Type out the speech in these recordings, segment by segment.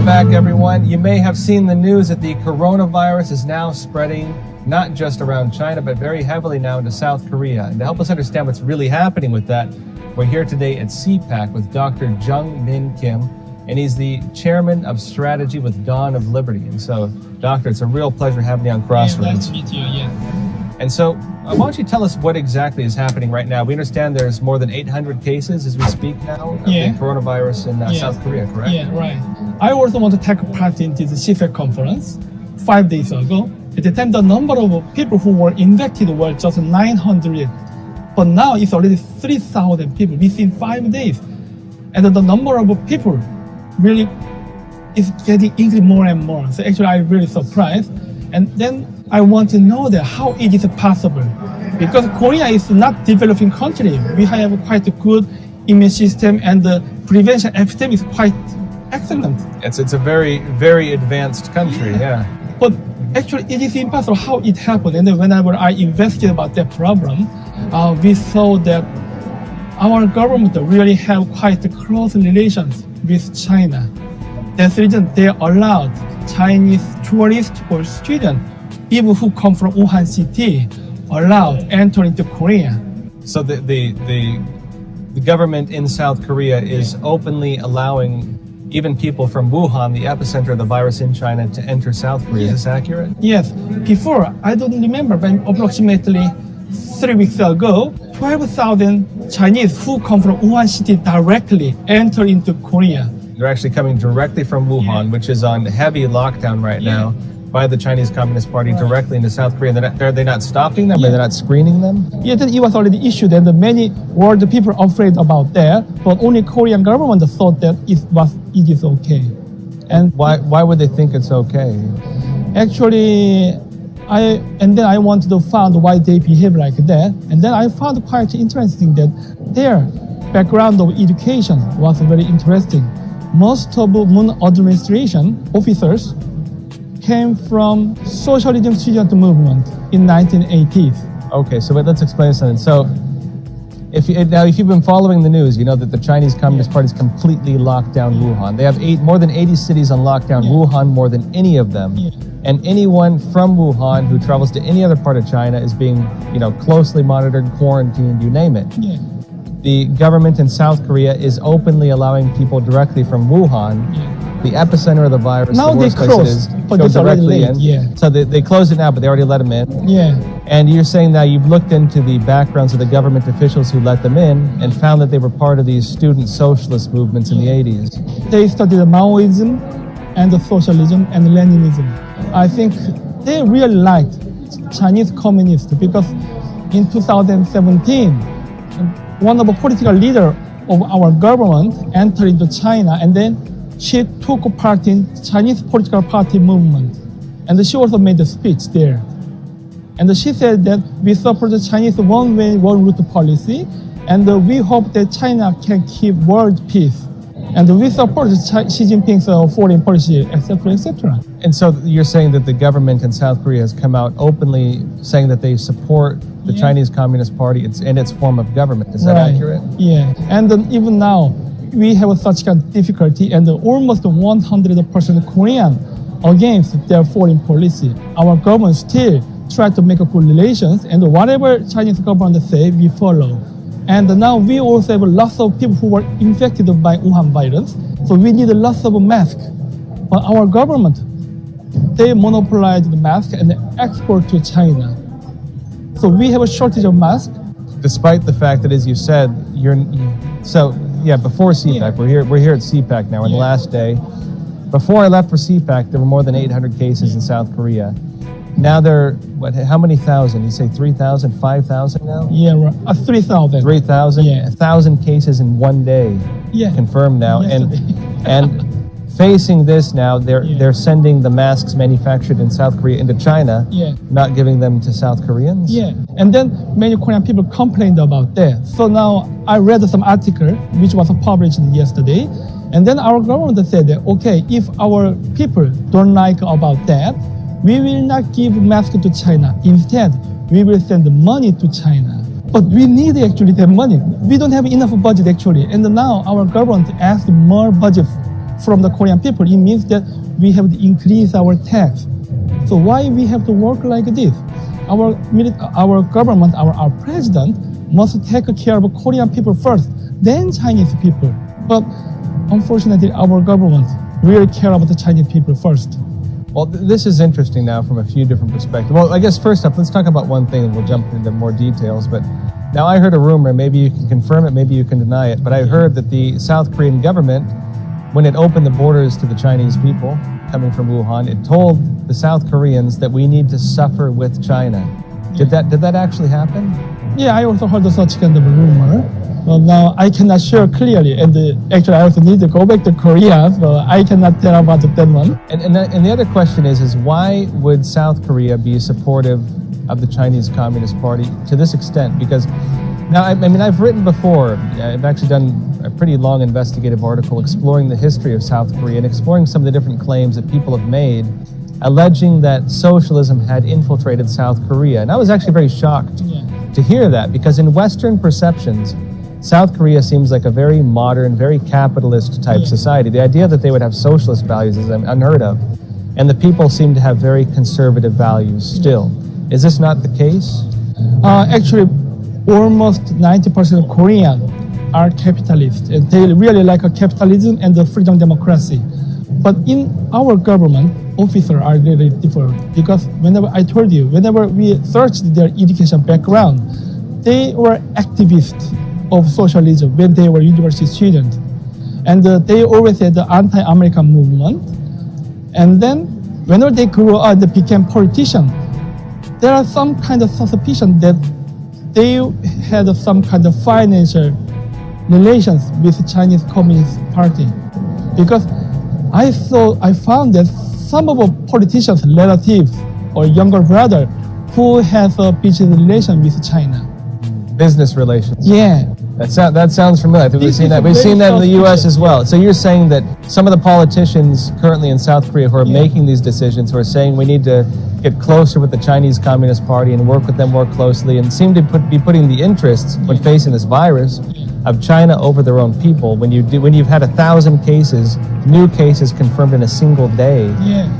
back, everyone. You may have seen the news that the coronavirus is now spreading not just around China, but very heavily now into South Korea. And to help us understand what's really happening with that, we're here today at CPAC with Dr. Jeongmin Kim, and he's the chairman of strategy with Dawn of Liberty. And so, Doctor, it's a real pleasure having you on Crossroads. Yeah, nice to meet you, yeah. And so, why don't you tell us what exactly is happening right now? We understand there's more than 800 cases as we speak now of the coronavirus in South Korea, correct? Yeah, right. I also want to take part in this CPAC conference 5 days ago. At the time, the number of people who were infected were just 900. But now it's already 3,000 people within 5 days. And the number of people really is getting increased more and more. So actually, I'm really surprised. And then I want to know that how it is possible. Because Korea is not developing country. We have quite a good immune system and the prevention epidemic is quite excellent. It's a very, very advanced country, yeah. But actually, it is impossible how it happened. And then whenever I investigated about that problem, we saw that our government really have quite close relations with China. That's the reason they allowed Chinese tourists or students, even who come from Wuhan city, allowed enter into Korea. So the government in South Korea is openly allowing even people from Wuhan, the epicenter of the virus in China, to enter South Korea. Is this accurate? Yes. Before, I don't remember, but approximately 3 weeks ago, 12,000 Chinese who come from Wuhan city directly enter into Korea. They're actually coming directly from Wuhan, which is on heavy lockdown right now by the Chinese Communist Party directly into South Korea. Are they not stopping them? Are they not screening them? Yeah, it was already issued and many were the people afraid about that, but only Korean government thought that it is okay. And why would they think it's okay? Actually, I wanted to find why they behave like that. And then I found quite interesting that their background of education was very interesting. Most of Moon administration officers came from socialism student movement in 1980s. Okay, so let's explain something. So, if you've been following the news, you know that the Chinese Communist Party is completely locked down Wuhan. They have more than 80 cities on lockdown. Wuhan more than any of them. And anyone from Wuhan who travels to any other part of China is being, closely monitored, quarantined, you name it. The government in South Korea is openly allowing people directly from Wuhan, the epicenter of the virus, now the worst they closed, but go it's directly already late. in. So they closed it now, but they already let them in. And you're saying that you've looked into the backgrounds of the government officials who let them in and found that they were part of these student socialist movements in the 80s. They studied Maoism and the socialism and Leninism. I think they really liked Chinese communists because in 2017, one of the political leaders of our government entered into China and then she took part in Chinese political party movement. And she also made a speech there. And she said that we support the Chinese one-way, one-route policy, and we hope that China can keep world peace. And we support Xi Jinping's foreign policy, etc., etc. And so you're saying that the government in South Korea has come out openly saying that they support the Chinese Communist Party in its form of government. Is that accurate? Yeah. And even now, we have such kind of difficulty and almost 100% Korean against their foreign policy. Our government still try to make a good relations, and whatever Chinese government say, we follow. And now we also have lots of people who were infected by Wuhan virus, so we need lots of masks. But our government, they monopolize the mask and export to China. So we have a shortage of masks. Despite the fact that, as you said, before CPAC, we're here at CPAC now on the last day. Before I left for CPAC, there were more than 800 cases in South Korea. Now how many thousand? You say 3,000, 5,000 now? Yeah, right. 3,000. 3,000? 1,000 cases in one day confirmed now. And facing this now, they're sending the masks manufactured in South Korea into China, not giving them to South Koreans? Yeah, and then many Korean people complained about that. So now I read some article which was published yesterday, and then our government said that, okay, if our people don't like about that, we will not give masks to China. Instead, we will send money to China. But we need actually that money. We don't have enough budget actually. And now our government asked more budget from the Korean people, it means that we have to increase our tax. So why we have to work like this? Our government, our president must take care of Korean people first, then Chinese people. But unfortunately, our government really care about the Chinese people first. Well, this is interesting now from a few different perspectives. Well, I guess first up, let's talk about one thing and we'll jump into more details. But now I heard a rumor, maybe you can confirm it, maybe you can deny it, but I heard that the South Korean government, when it opened the borders to the Chinese people coming from Wuhan, it told the South Koreans that we need to suffer with China. Did that actually happen? Yeah, I also heard such kind of rumor. Well, now I cannot share clearly, and actually I also need to go back to Korea, so I cannot tell about that one. And the other question is why would South Korea be supportive of the Chinese Communist Party to this extent? Because now, I mean, I've written before, I've actually done a pretty long investigative article exploring the history of South Korea and exploring some of the different claims that people have made, alleging that socialism had infiltrated South Korea. And I was actually very shocked to hear that, because in Western perceptions, South Korea seems like a very modern, very capitalist type society. The idea that they would have socialist values is unheard of. And the people seem to have very conservative values still. Is this not the case? Actually, almost 90% of Koreans are capitalists. They really like capitalism and the freedom democracy. But in our government, officers are really different. Because whenever we searched their education background, they were activists of socialism when they were university students. And they always had the anti-American movement. And then whenever they grew up, they became politicians. There are some kind of suspicion that they had some kind of financial relations with the Chinese Communist Party. Because I found that some of the politicians' relatives or younger brother who has a business relation with China. Business relations. Yeah. That sounds familiar. I think we've seen that in the U.S. as well. So you're saying that some of the politicians currently in South Korea who are making these decisions, who are saying we need to get closer with the Chinese Communist Party and work with them more closely, and seem to be putting the interests when facing this virus of China over their own people. When you've had 1,000 cases, new cases confirmed in a single day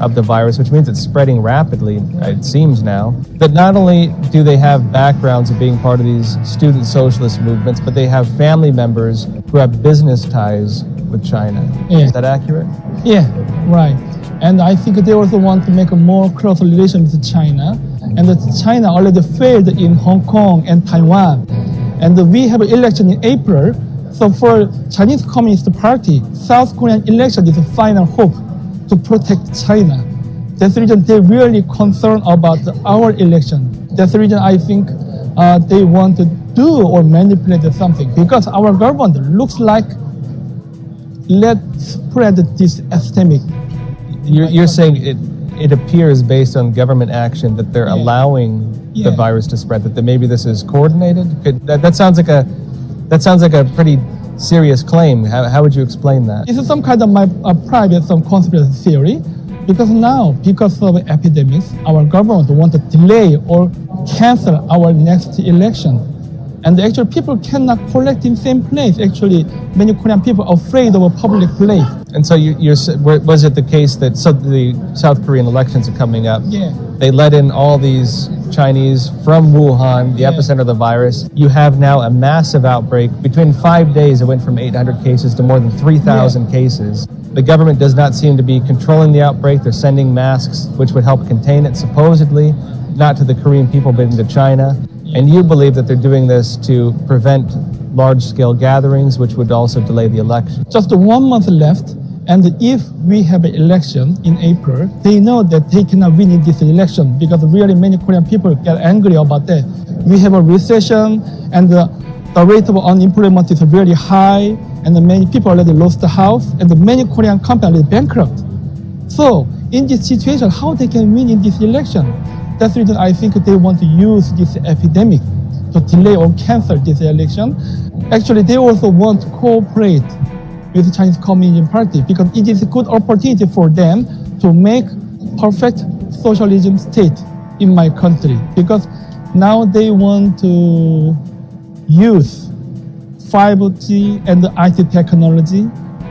of the virus, which means it's spreading rapidly, it seems now, that not only do they have backgrounds of being part of these student socialist movements, but they have family members who have business ties with China. Is that accurate? Yeah, right. And I think they also want to make a more close relation with China. And China already failed in Hong Kong and Taiwan. And we have an election in April. So for Chinese Communist Party, South Korean election is the final hope to protect China. That's the reason they're really concerned about our election. That's the reason I think they want to do or manipulate something. Because our government looks like let's spread this epidemic. You're saying it appears based on government action that they're allowing the virus to spread, that maybe this is coordinated? That sounds like a pretty serious claim. How would you explain that? This is some kind of my private conspiracy theory, because of epidemics, our government want to delay or cancel our next election. And actually people cannot collect in the same place. Actually, many Korean people are afraid of a public place. And so was it the case that, so the South Korean elections are coming up, they let in all these Chinese from Wuhan, the epicenter of the virus. You have now a massive outbreak. Between 5 days, it went from 800 cases to more than 3,000 cases. The government does not seem to be controlling the outbreak. They're sending masks, which would help contain it, supposedly, not to the Korean people, but into China. And you believe that they're doing this to prevent large-scale gatherings, which would also delay the election. Just 1 month left, and if we have an election in April, they know that they cannot win in this election because really many Korean people get angry about that. We have a recession, and the rate of unemployment is very high, and many people already lost the house, and many Korean companies are bankrupt. So in this situation, how they can win in this election? That's the reason I think they want to use this epidemic to delay or cancel this election. Actually, they also want to cooperate with the Chinese Communist Party because it is a good opportunity for them to make perfect socialism state in my country. Because now they want to use 5G and the IT technology.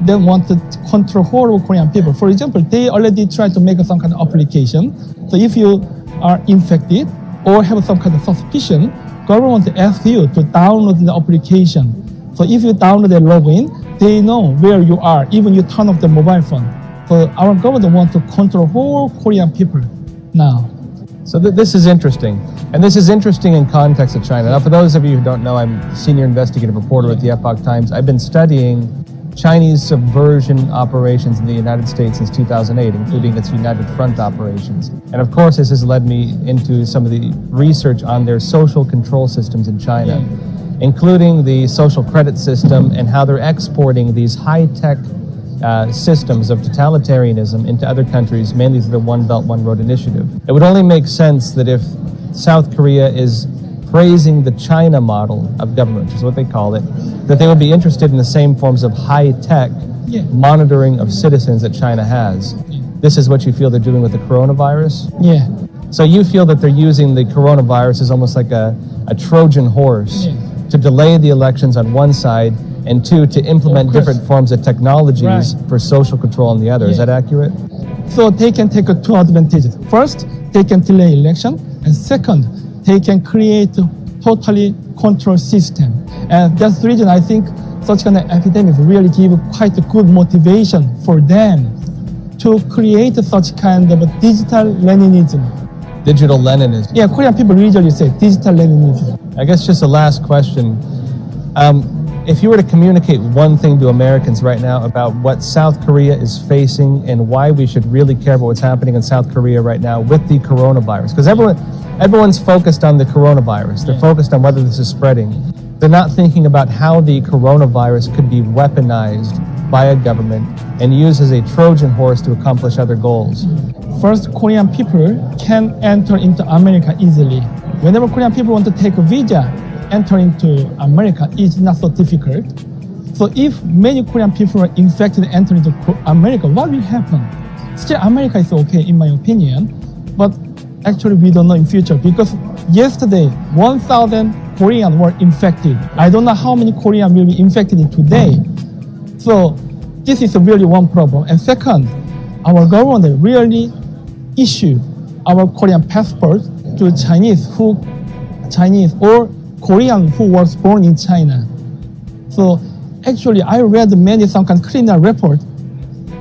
They want to control whole of Korean people. For example, they already tried to make some kind of application. So if you are infected or have some kind of suspicion, government asks you to download the application. So if you download and log in, they know where you are, even you turn off the mobile phone. So our government wants to control whole Korean people now. So this is interesting. And this is interesting in context of China. Now, for those of you who don't know, I'm a senior investigative reporter at the Epoch Times. I've been studying Chinese subversion operations in the United States since 2008, including its United Front operations. And of course, this has led me into some of the research on their social control systems in China, including the social credit system and how they're exporting these high-tech systems of totalitarianism into other countries, mainly through the One Belt, One Road initiative. It would only make sense that if South Korea is praising the China model of government, which is what they call it, that they would be interested in the same forms of high-tech monitoring of citizens that China has. This is what you feel they're doing with the coronavirus? Yeah. So you feel that they're using the coronavirus as almost like a Trojan horse to delay the elections on one side, and two, to implement different forms of technologies for social control on the other. Is that accurate? So they can take two advantages. First, they can delay election, and second, they can create a totally controlled system. And that's the reason I think such kind of epidemics really give quite a good motivation for them to create such kind of a digital Leninism. Digital Leninism. Yeah, Korean people usually say digital Leninism. I guess just a last question. If you were to communicate one thing to Americans right now about what South Korea is facing and why we should really care about what's happening in South Korea right now with the coronavirus, because everyone's focused on the coronavirus. They're focused on whether this is spreading. They're not thinking about how the coronavirus could be weaponized by a government and used as a Trojan horse to accomplish other goals. First, Korean people can enter into America easily. Whenever Korean people want to take a visa, entering to America is not so difficult. So if many Korean people are infected and enter into America, what will happen? Still, America is okay in my opinion, but actually we don't know in future because yesterday 1,000 Koreans were infected. I don't know how many Koreans will be infected today. So this is really one problem. And second, our government really issue our Korean passport to Chinese or Korean who was born in China. So actually, I read some kind of criminal report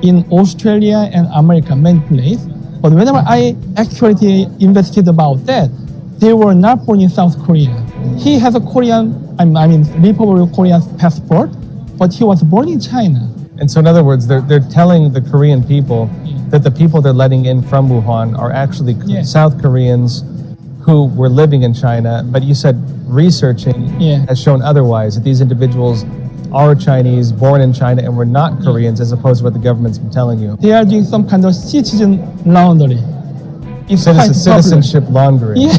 in Australia and America, many places. But whenever I actually investigated about that, they were not born in South Korea. He has a Republic of Korean passport, but he was born in China. And so in other words, they're telling the Korean people that the people they're letting in from Wuhan are actually South Koreans who were living in China, but you said researching has shown otherwise, that these individuals are Chinese, born in China, and were not Koreans, as opposed to what the government's been telling you. They are doing some kind of citizen laundry. It's citizenship laundering. Yeah,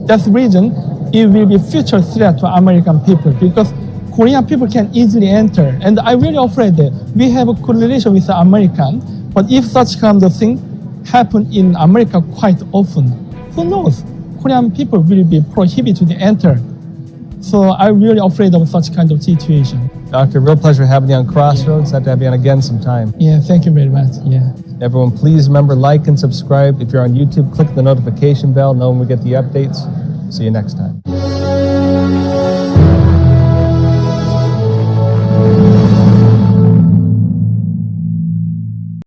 that's the reason it will be future threat to American people because Korean people can easily enter. And I'm really afraid that we have a good relation with the American, but if such kind of thing happen in America quite often, who knows? Korean people will be prohibited to enter. So I'm really afraid of such kind of situation. Doctor, real pleasure having you on Crossroads. Have to have you on again sometime. Yeah, thank you very much. Yeah. Everyone, please remember, like and subscribe. If you're on YouTube, click the notification bell, know when we get the updates. See you next time.